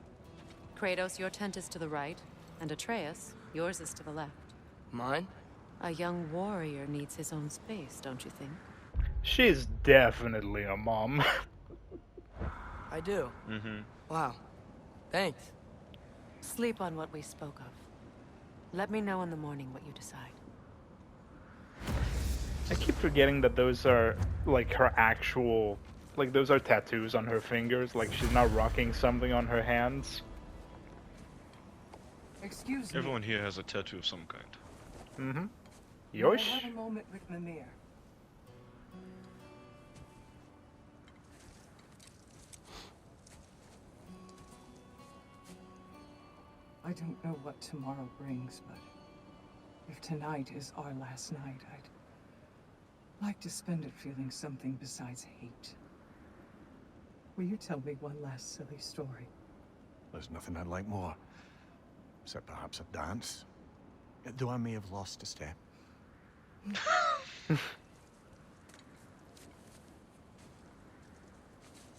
[SPEAKER 8] Kratos, your tent is to the right, and Atreus, yours is to the left.
[SPEAKER 4] Mine?
[SPEAKER 8] A young warrior needs his own space, don't you think?
[SPEAKER 1] She's definitely a mom.
[SPEAKER 4] I do.
[SPEAKER 2] Mm-hmm.
[SPEAKER 4] Wow. Thanks.
[SPEAKER 8] Sleep on what we spoke of. Let me know in the morning what you decide.
[SPEAKER 1] I keep forgetting that those are like her actual, like those are tattoos on her fingers. Like she's not rocking something on her hands.
[SPEAKER 9] Excuse me.
[SPEAKER 2] Everyone here has a tattoo of some kind.
[SPEAKER 1] Mm-hmm.
[SPEAKER 9] May I
[SPEAKER 1] Yosh?
[SPEAKER 9] have a moment with Mimir? I don't know what tomorrow brings, but if tonight is our last night, I'd like to spend it feeling something besides hate. Will you tell me one last silly story?
[SPEAKER 6] There's nothing I'd like more. Except perhaps a dance. Though I may have lost a step.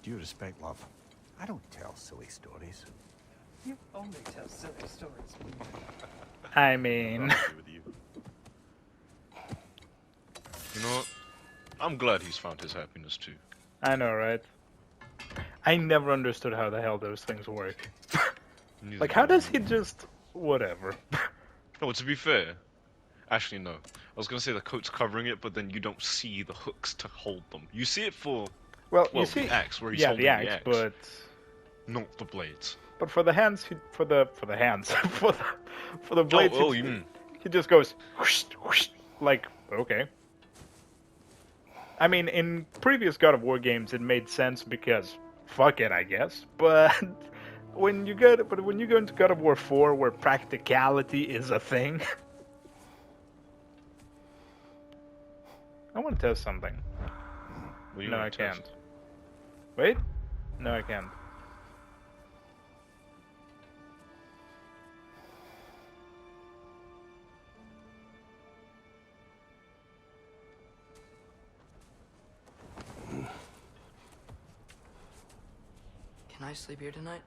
[SPEAKER 6] Due respect, love. I don't tell silly stories.
[SPEAKER 9] You only tell silly stories.
[SPEAKER 1] I mean,
[SPEAKER 2] You know what? I'm glad he's found his happiness too.
[SPEAKER 1] I know, right? I never understood how the hell those things work.
[SPEAKER 2] Neither
[SPEAKER 1] Like, how
[SPEAKER 2] do I.
[SPEAKER 1] does he just... whatever.
[SPEAKER 2] No, to be fair, actually no. I was gonna say the coat's covering it, but then you don't see the hooks to hold them. You see it for
[SPEAKER 1] Well, you
[SPEAKER 2] well,
[SPEAKER 1] see...
[SPEAKER 2] the axe where he's
[SPEAKER 1] yeah,
[SPEAKER 2] holding
[SPEAKER 1] the axe,
[SPEAKER 2] but
[SPEAKER 1] but...
[SPEAKER 2] not the blades.
[SPEAKER 1] But for the hands, for the hands, for the blades,
[SPEAKER 2] oh,
[SPEAKER 1] he,
[SPEAKER 2] you mean.
[SPEAKER 1] he just goes whoosh, whoosh, like, okay. I mean, in previous God of War games, it made sense because fuck it, I guess. But when you go into God of War 4, where practicality is a thing, I want to test something.
[SPEAKER 2] Well, you
[SPEAKER 1] No,
[SPEAKER 2] wanna
[SPEAKER 1] I
[SPEAKER 2] test?
[SPEAKER 1] can't. Wait, no, I can't.
[SPEAKER 4] Can I sleep here tonight?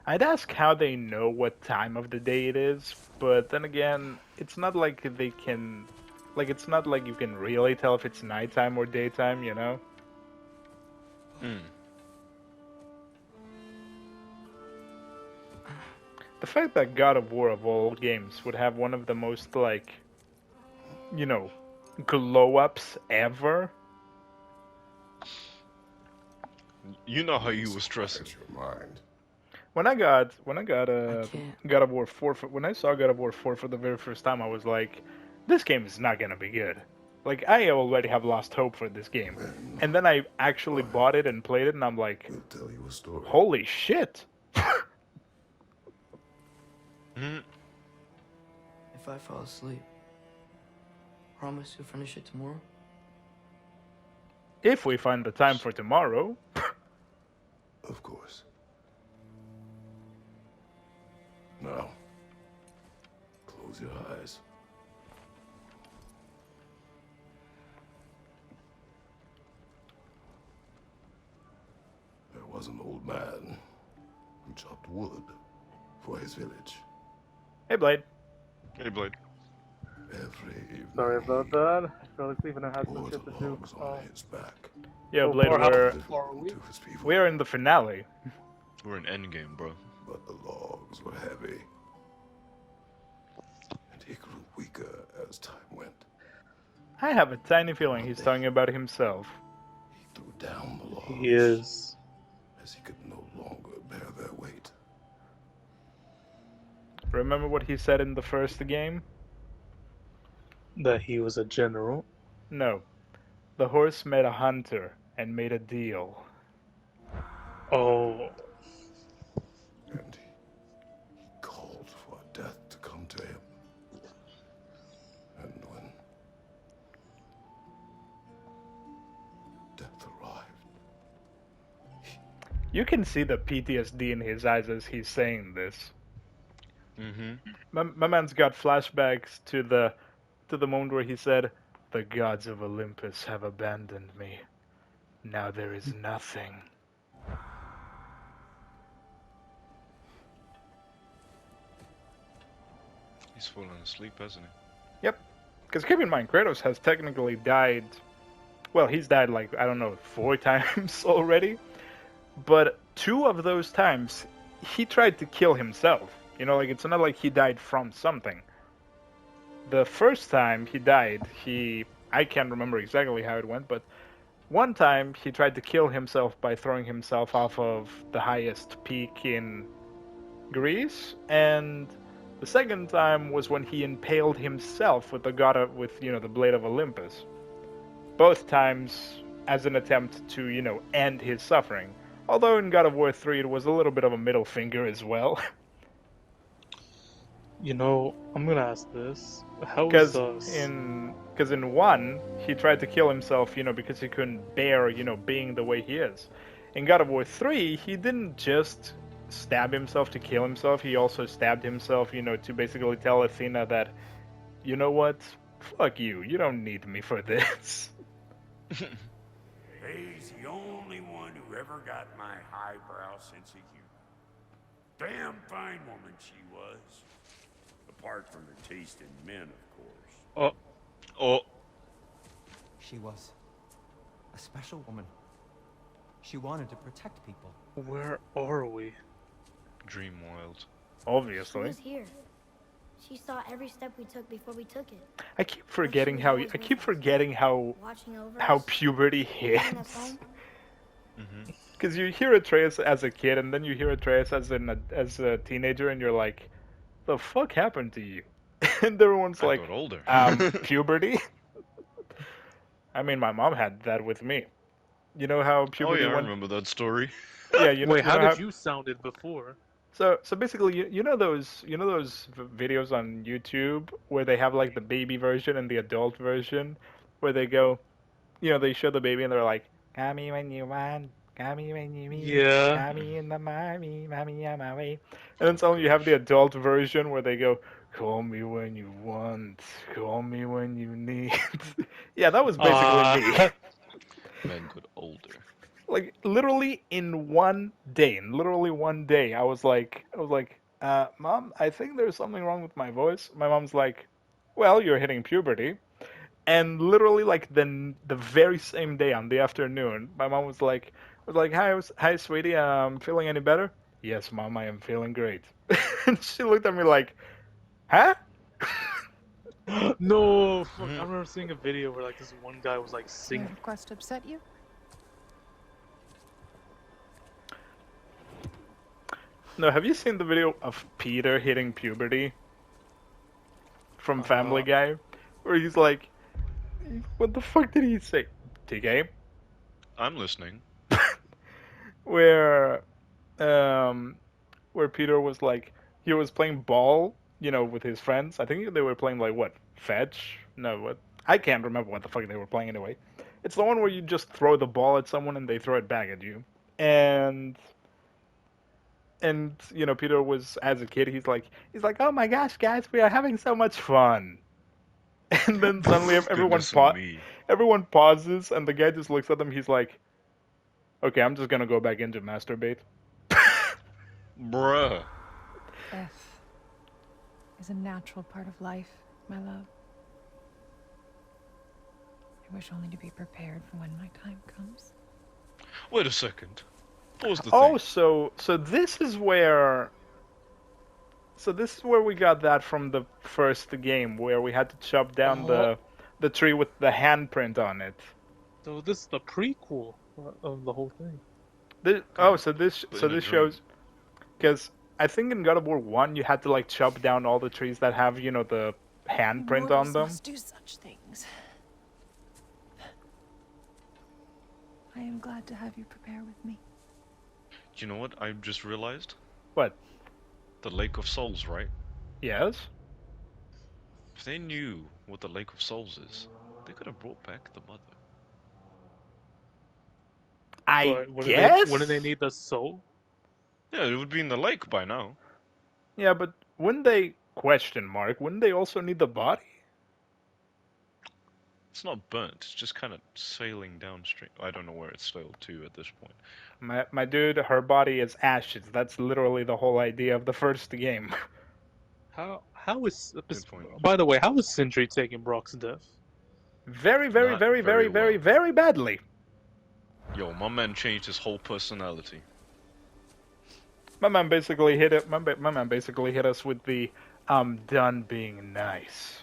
[SPEAKER 1] I'd ask how they know what time of the day it is, but then again, it's not like they can... Like, it's not like you can really tell if it's nighttime or daytime, you know?
[SPEAKER 2] Hmm.
[SPEAKER 1] The fact that God of War of all games would have one of the most, like, you know, glow-ups ever.
[SPEAKER 2] You know how you were stressing.
[SPEAKER 5] It's your mind.
[SPEAKER 1] When I got
[SPEAKER 4] can't.
[SPEAKER 1] God of War 4, when I saw God of War 4 for the very first time, I was like, this game is not gonna be good. Like, I already have lost hope for this game. And then I actually bought it and played it, and I'm like,
[SPEAKER 5] We'll tell you a story.
[SPEAKER 1] holy shit!
[SPEAKER 4] If I fall asleep, promise you'll finish it tomorrow?
[SPEAKER 1] If we find the time for tomorrow.
[SPEAKER 5] Of course. Now, close your eyes. There was an old man who chopped wood for his village.
[SPEAKER 1] Hey, Blade.
[SPEAKER 2] Hey, Blade.
[SPEAKER 5] Every evening.
[SPEAKER 10] Sorry about that. I feel like Stephen has some
[SPEAKER 5] poured
[SPEAKER 10] shit to
[SPEAKER 5] the
[SPEAKER 10] do.
[SPEAKER 5] logs on his back.
[SPEAKER 1] Yeah,
[SPEAKER 10] So
[SPEAKER 1] Blade,
[SPEAKER 10] far, how
[SPEAKER 1] we're,
[SPEAKER 10] far are we?
[SPEAKER 5] To his people.
[SPEAKER 1] we're in the finale.
[SPEAKER 2] We're in endgame, bro.
[SPEAKER 5] But the logs were heavy. And he grew weaker as time went.
[SPEAKER 1] I have a tiny feeling he's talking about himself.
[SPEAKER 5] He threw down the logs.
[SPEAKER 10] He is.
[SPEAKER 5] As he could no longer bear their weight.
[SPEAKER 1] Remember what he said in the first game?
[SPEAKER 10] That he was a general.
[SPEAKER 1] No. The horse met a hunter and made a deal.
[SPEAKER 10] Oh.
[SPEAKER 5] And he called for death to come to him. And when death arrived,
[SPEAKER 1] You can see the PTSD in his eyes as he's saying this.
[SPEAKER 2] Mm-hmm.
[SPEAKER 1] My man's got flashbacks to the moment where he said, "The gods of Olympus have abandoned me. Now there is nothing."
[SPEAKER 2] He's fallen asleep, hasn't he?
[SPEAKER 1] Yep. Because keep in mind, Kratos has technically died... Well, he's died like, I don't know, 4 times already. But 2 of those times, he tried to kill himself. You know, like, it's not like he died from something. The first time he died, I can't remember exactly how it went, but one time he tried to kill himself by throwing himself off of the highest peak in Greece, and the second time was when he impaled himself with the blade of Olympus. Both times as an attempt to, end his suffering. Although in God of War 3 it was a little bit of a middle finger as well.
[SPEAKER 10] You know, I'm gonna ask this. How
[SPEAKER 1] Because
[SPEAKER 10] is
[SPEAKER 1] in 1, he tried to kill himself, because he couldn't bear, being the way he is. In God of War 3, he didn't just stab himself to kill himself, he also stabbed himself, you know, to basically tell Athena that, you know what? Fuck you. You don't need me for this.
[SPEAKER 11] He's the only one who ever got my highbrow sense of humor. Damn fine woman she was. Apart from her taste in men, of course.
[SPEAKER 2] Oh.
[SPEAKER 12] She was a special woman. She wanted to protect people.
[SPEAKER 10] Where are we?
[SPEAKER 2] Dreamwild.
[SPEAKER 7] She
[SPEAKER 1] Obviously.
[SPEAKER 7] was here. She saw every step we took before we took it.
[SPEAKER 1] I keep forgetting how
[SPEAKER 7] Watching over
[SPEAKER 1] how
[SPEAKER 7] us,
[SPEAKER 1] puberty
[SPEAKER 7] bringing us
[SPEAKER 1] hits.
[SPEAKER 7] home.
[SPEAKER 1] Because you hear Atreus as a kid, and then you hear Atreus as a teenager, and you're like, "The fuck happened to you?" And everyone's
[SPEAKER 2] I
[SPEAKER 1] like,
[SPEAKER 2] got older.
[SPEAKER 1] Puberty." I mean, my mom had that with me. You know how
[SPEAKER 2] Oh
[SPEAKER 1] puberty
[SPEAKER 2] yeah, I
[SPEAKER 1] went?
[SPEAKER 2] remember that story.
[SPEAKER 1] Yeah, you know.
[SPEAKER 10] Wait,
[SPEAKER 1] you
[SPEAKER 10] how
[SPEAKER 1] know
[SPEAKER 10] did you sound it before?
[SPEAKER 1] So basically, you know those videos on YouTube where they have like the baby version and the adult version, where they go, you know, they show the baby and they're like, "Call me when you want, call me when you need,
[SPEAKER 10] Yeah.
[SPEAKER 1] call me in the mommy on my way." And then suddenly you have the adult version where they go, "Call me when you want, call me when you need." Yeah, that was basically me.
[SPEAKER 2] Men got older.
[SPEAKER 1] Like literally in one day, I was like, Mom, I think there's something wrong with my voice. My mom's like, well, you're hitting puberty. And literally like the very same day on the afternoon, my mom was like, hi sweetie, feeling any better? Yes, Mom, I am feeling great. And she looked at me like, huh?
[SPEAKER 10] No, fuck, I remember seeing a video where like this one guy was like
[SPEAKER 13] My
[SPEAKER 10] singing.
[SPEAKER 13] request upset you?
[SPEAKER 1] No, have you seen the video of Peter hitting puberty from Family Guy? Where he's like, what the fuck did he say? TK?
[SPEAKER 2] I'm listening.
[SPEAKER 1] Where Peter was like, he was playing ball, you know, with his friends. I think they were playing like what? Fetch? No, what? I can't remember what the fuck they were playing anyway. It's the one where you just throw the ball at someone and they throw it back at you. And you know, Peter was, as a kid, he's like, oh my gosh, guys, we are having so much fun. And then suddenly everyone pauses, and the guy just looks at them. He's like, okay, I'm just gonna go back into masturbate.
[SPEAKER 2] Bruh.
[SPEAKER 13] Death is a natural part of life, my love. I wish only to be prepared for when my time comes.
[SPEAKER 2] Wait a second. Pause the
[SPEAKER 1] Oh,
[SPEAKER 2] thing.
[SPEAKER 1] so this is where we got that from the first game, where we had to chop down the tree with the handprint on it.
[SPEAKER 10] So this is the prequel of the whole thing.
[SPEAKER 1] So this shows, because I think in God of War 1 you had to like chop down all the trees that have, you know, the handprint on them.
[SPEAKER 13] Must do such things. I am glad to have you prepare with me.
[SPEAKER 2] You know what I just realized?
[SPEAKER 1] What?
[SPEAKER 2] The Lake of Souls, right?
[SPEAKER 1] Yes.
[SPEAKER 2] If they knew what the Lake of Souls is, they could have brought back the mother.
[SPEAKER 1] I
[SPEAKER 10] But
[SPEAKER 1] guess.
[SPEAKER 10] Wouldn't they need the soul?
[SPEAKER 2] Yeah, it would be in the lake by now.
[SPEAKER 1] Yeah, but wouldn't they, question mark, wouldn't they also need the body?
[SPEAKER 2] It's not burnt, it's just kind of sailing downstream. I don't know where it's sailed to at this point.
[SPEAKER 1] My dude, her body is ashes. That's literally the whole idea of the first game.
[SPEAKER 10] How is by the way, how is Sindri taking Brock's death?
[SPEAKER 1] Very
[SPEAKER 2] Not very
[SPEAKER 1] badly.
[SPEAKER 2] Yo, my man changed his whole personality.
[SPEAKER 1] My man basically hit it. My man basically hit us with the "I'm done being nice."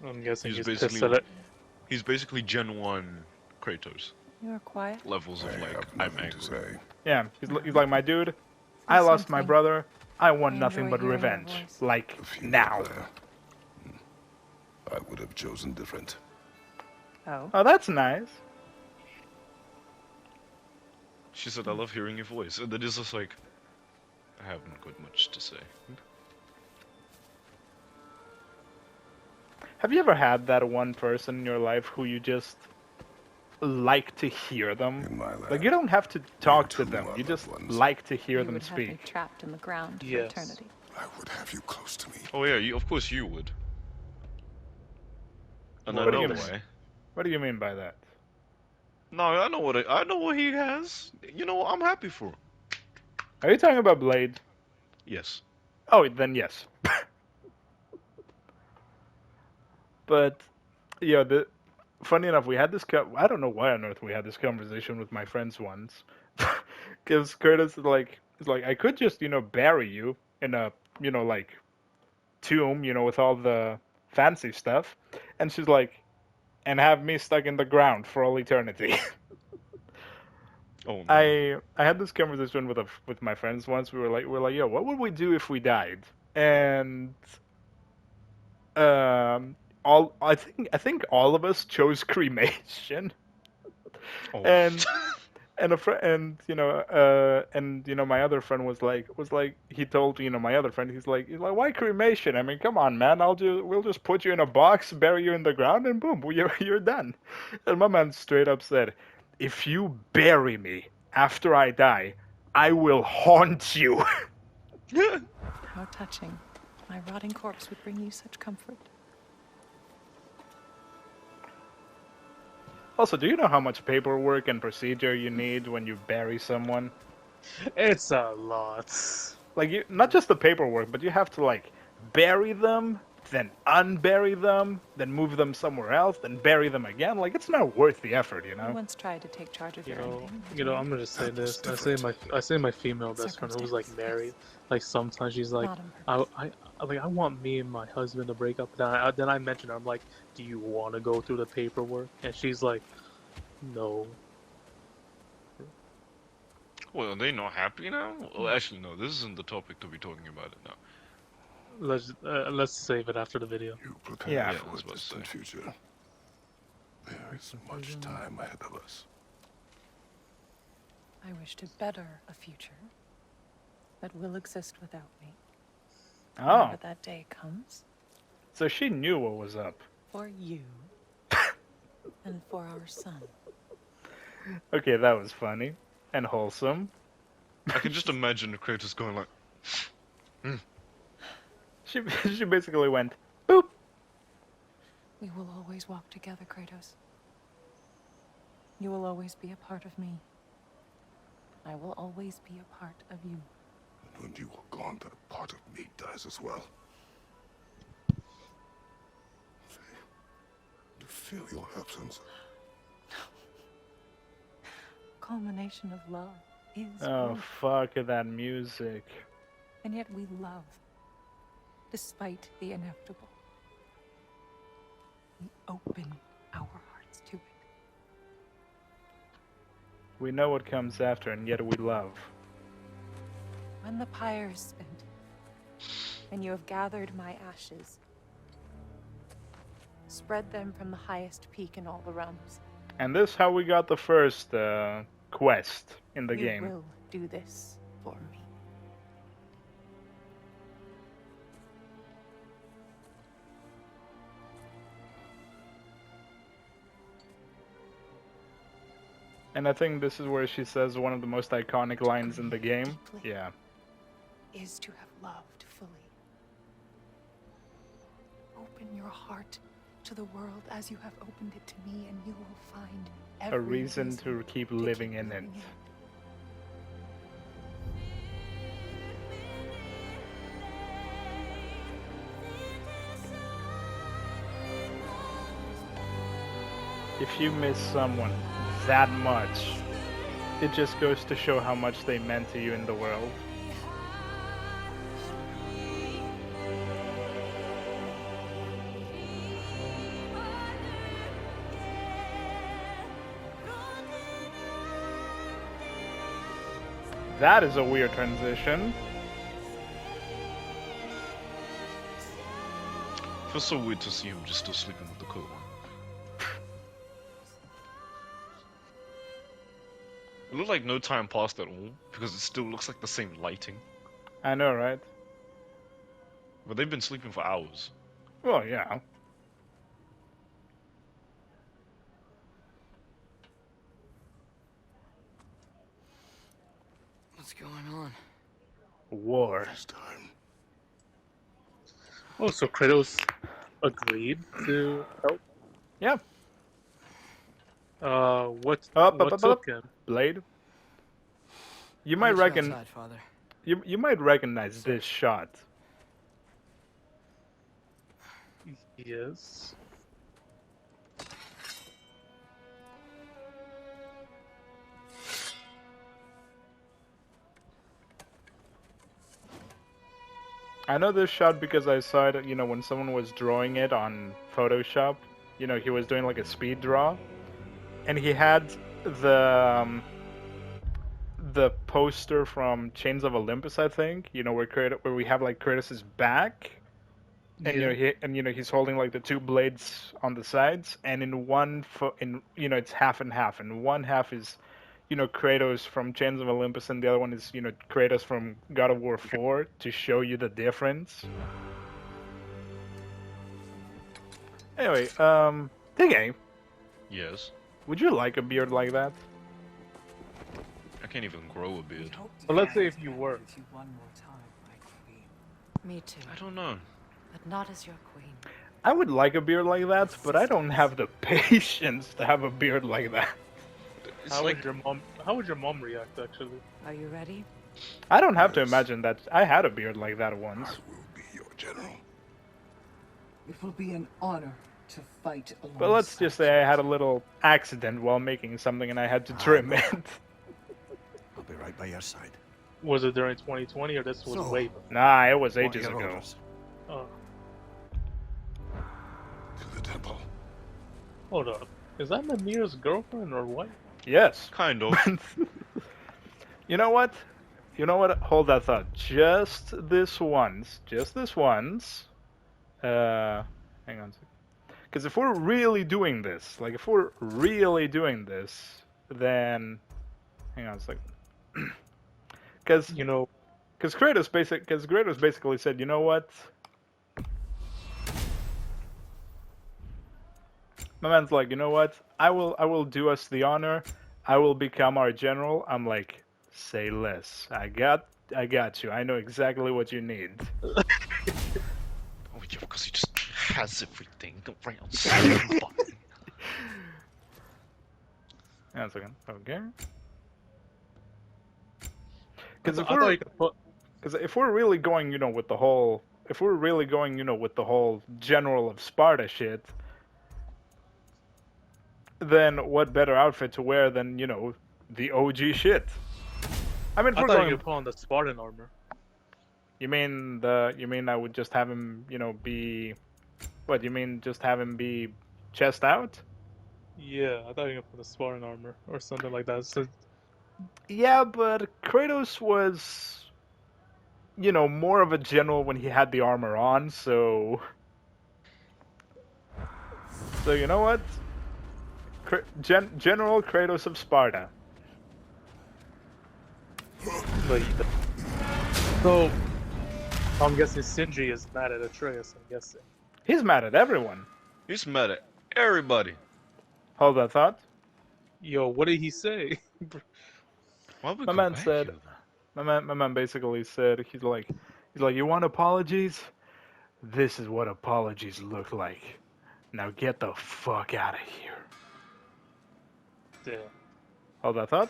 [SPEAKER 10] I'm guessing
[SPEAKER 2] he's basically Gen 1 Kratos.
[SPEAKER 13] You are quiet.
[SPEAKER 2] Levels of like, I'm angry.
[SPEAKER 1] Yeah, he's like, my dude, I lost my brother. I want nothing but revenge. Like, now.
[SPEAKER 5] I would have chosen different.
[SPEAKER 1] Oh, that's nice.
[SPEAKER 2] She said, I love hearing your voice. And then it's just like, I haven't got much to say.
[SPEAKER 1] Have you ever had that one person in your life who you just like to hear them.
[SPEAKER 5] In my lab,
[SPEAKER 1] Like, you don't have to talk to
[SPEAKER 5] too
[SPEAKER 1] them.
[SPEAKER 5] are
[SPEAKER 1] You just
[SPEAKER 5] loved ones.
[SPEAKER 1] like to hear
[SPEAKER 13] You
[SPEAKER 1] them
[SPEAKER 13] would have me
[SPEAKER 1] speak.
[SPEAKER 13] trapped in the ground for
[SPEAKER 10] Yes.
[SPEAKER 13] eternity.
[SPEAKER 5] I would have you close to me.
[SPEAKER 2] Oh yeah, of course you would. And I
[SPEAKER 1] What do
[SPEAKER 2] know
[SPEAKER 1] you mean?
[SPEAKER 2] why.
[SPEAKER 1] What do you mean by that?
[SPEAKER 2] No, I know what he has. You know, I'm happy for him.
[SPEAKER 1] Are you talking about Blade?
[SPEAKER 2] Yes.
[SPEAKER 1] Oh, then yes. But yeah, funny enough, we had this. I don't know why on earth we had this conversation with my friends once, because Curtis is like, I could just bury you in a like tomb, with all the fancy stuff, and she's like, and have me stuck in the ground for all eternity.
[SPEAKER 2] Oh no.
[SPEAKER 1] I had this conversation with my friends once. We were like, yo, what would we do if we died? And all I think all of us chose cremation.
[SPEAKER 2] Oh.
[SPEAKER 1] and and my other friend was like he told my other friend, he's like why cremation? I mean, come on, man, we'll just put you in a box, bury you in the ground, and boom, you're done. And my man straight up said, if you bury me after I die, I will haunt you.
[SPEAKER 13] How touching. My rotting corpse would bring you such comfort.
[SPEAKER 1] Also, do you know how much paperwork and procedure you need when you bury someone?
[SPEAKER 10] It's a lot.
[SPEAKER 1] Like, not just the paperwork, but you have to like bury them, then unbury them, then move them somewhere else, then bury them again. Like, it's not worth the effort,
[SPEAKER 13] You once tried to take charge of your ending.
[SPEAKER 10] I'm gonna just say this. I say my female best friend who's like married. Like sometimes she's like, I want me and my husband to break up. Then I mention her. I'm like, do you want to go through the paperwork? And she's like, no.
[SPEAKER 2] Well, are they not happy now? Well, actually, no. This isn't the topic to be talking about it now.
[SPEAKER 10] Let's save it after the video.
[SPEAKER 5] You prepare
[SPEAKER 1] Yeah.
[SPEAKER 5] for a distant future. There is much time ahead of us.
[SPEAKER 13] I wish to better a future that will exist without me.
[SPEAKER 1] Oh.
[SPEAKER 13] Whenever that day comes.
[SPEAKER 1] So she knew what was up.
[SPEAKER 13] For you. And for our son.
[SPEAKER 1] Okay, that was funny and wholesome.
[SPEAKER 2] I can just imagine the Kratos going like,
[SPEAKER 1] She basically went, boop.
[SPEAKER 13] We will always walk together, Kratos. You will always be a part of me. I will always be a part of you.
[SPEAKER 5] And when you are gone, that part of me dies as well. To feel your absence.
[SPEAKER 13] Culmination of love is
[SPEAKER 1] Oh,
[SPEAKER 13] grief.
[SPEAKER 1] fuck that music.
[SPEAKER 13] And yet we love, despite the inevitable. We open our hearts to it.
[SPEAKER 1] We know what comes after, and yet we love.
[SPEAKER 13] When the pyre is spent, and you have gathered my ashes, spread them from the highest peak in all the realms.
[SPEAKER 1] And this is how we got the first quest in the game.
[SPEAKER 13] You will do this for me.
[SPEAKER 1] And I think this is where she says one of the most iconic lines in the game. Yeah.
[SPEAKER 13] Is to have loved fully. Open your heart to the world as you have opened it to me, and you will find every
[SPEAKER 1] A reason to keep living in it. If you miss someone that much, it just goes to show how much they meant to you in the world. That is a weird transition.
[SPEAKER 2] feels so weird to see him just still sleeping with the coat on. It looked like no time passed at all, because it still looks like the same lighting.
[SPEAKER 1] I know, right?
[SPEAKER 2] But they've been sleeping for hours.
[SPEAKER 1] Well, yeah. War.
[SPEAKER 5] This time.
[SPEAKER 10] Oh, so Kratos agreed to help?
[SPEAKER 1] Yeah.
[SPEAKER 10] What
[SPEAKER 1] Up,
[SPEAKER 10] what took him?
[SPEAKER 1] Blade. You
[SPEAKER 4] I'll
[SPEAKER 1] might
[SPEAKER 4] meet you
[SPEAKER 1] reckon.
[SPEAKER 4] outside, Father.
[SPEAKER 1] You might recognize this shot.
[SPEAKER 10] Yes.
[SPEAKER 1] I know this shot because I saw it, when someone was drawing it on Photoshop. He was doing like a speed draw, and he had the poster from Chains of Olympus, I think. Where we have like Kratos' back, and he's holding like the two blades on the sides, and in it's half and half, and one half is Kratos from Chains of Olympus, and the other one is Kratos from God of War 4 to show you the difference. Anyway, TK,
[SPEAKER 2] Yes.
[SPEAKER 1] would you like a beard like that?
[SPEAKER 2] I can't even grow a beard.
[SPEAKER 10] But let's say if you were.
[SPEAKER 9] One more time, my queen.
[SPEAKER 8] Me too.
[SPEAKER 2] I don't know.
[SPEAKER 8] But not as your queen.
[SPEAKER 1] I would like a beard like that, but I don't have the patience to have a beard like that.
[SPEAKER 2] It's
[SPEAKER 10] How
[SPEAKER 2] like
[SPEAKER 10] would your mom react actually?
[SPEAKER 8] Are you ready?
[SPEAKER 1] I don't have to imagine that I had a beard like that once.
[SPEAKER 5] I will be your general.
[SPEAKER 9] It will be an honor to fight alongside.
[SPEAKER 1] But let's just say I had a little accident while making something and I had to trim it.
[SPEAKER 6] I'll be right by your side.
[SPEAKER 10] Was it during 2020 or this was
[SPEAKER 6] So,
[SPEAKER 10] way?
[SPEAKER 1] Nah, it was
[SPEAKER 6] What are
[SPEAKER 1] ages
[SPEAKER 6] your
[SPEAKER 1] ago.
[SPEAKER 6] orders?
[SPEAKER 10] Oh,
[SPEAKER 5] To the temple.
[SPEAKER 10] hold up. Is that Mimir's girlfriend or what?
[SPEAKER 1] Yes.
[SPEAKER 2] kind of.
[SPEAKER 1] You know what? Hold that thought. Just this once. Hang on a second. Because if we're really doing this, then hang on a second. Because Kratos basically said, you know what? My man's like, you know what? I will do us the honor. I will become our general. I'm like, say less. I got you. I know exactly what you need.
[SPEAKER 2] Oh yeah, because he just has everything around somebody.
[SPEAKER 1] Hang on a second. Okay.
[SPEAKER 10] Because I thought you could put.
[SPEAKER 1] Because if we're really going, with the whole general of Sparta shit, then what better outfit to wear than, the OG shit? I mean, if
[SPEAKER 10] I
[SPEAKER 1] we're
[SPEAKER 10] thought
[SPEAKER 1] going,
[SPEAKER 10] you could put on the Spartan armor.
[SPEAKER 1] you mean I would just have him, be, what, you mean just have him be chest out?
[SPEAKER 10] Yeah, I thought you could put the Spartan armor or something like that. So,
[SPEAKER 1] Yeah, but Kratos was, more of a general when he had the armor on, so you know what? General Kratos of Sparta.
[SPEAKER 10] but so I'm guessing Sindri is mad at Atreus. I'm guessing.
[SPEAKER 1] He's mad at everyone.
[SPEAKER 2] He's mad at everybody.
[SPEAKER 1] Hold that thought.
[SPEAKER 10] Yo, what did he say?
[SPEAKER 2] Why would
[SPEAKER 1] My man said, my man basically said, he's like, you want apologies? This is what apologies look like. Now get the fuck out of here.
[SPEAKER 10] Damn.
[SPEAKER 1] Hold that thought.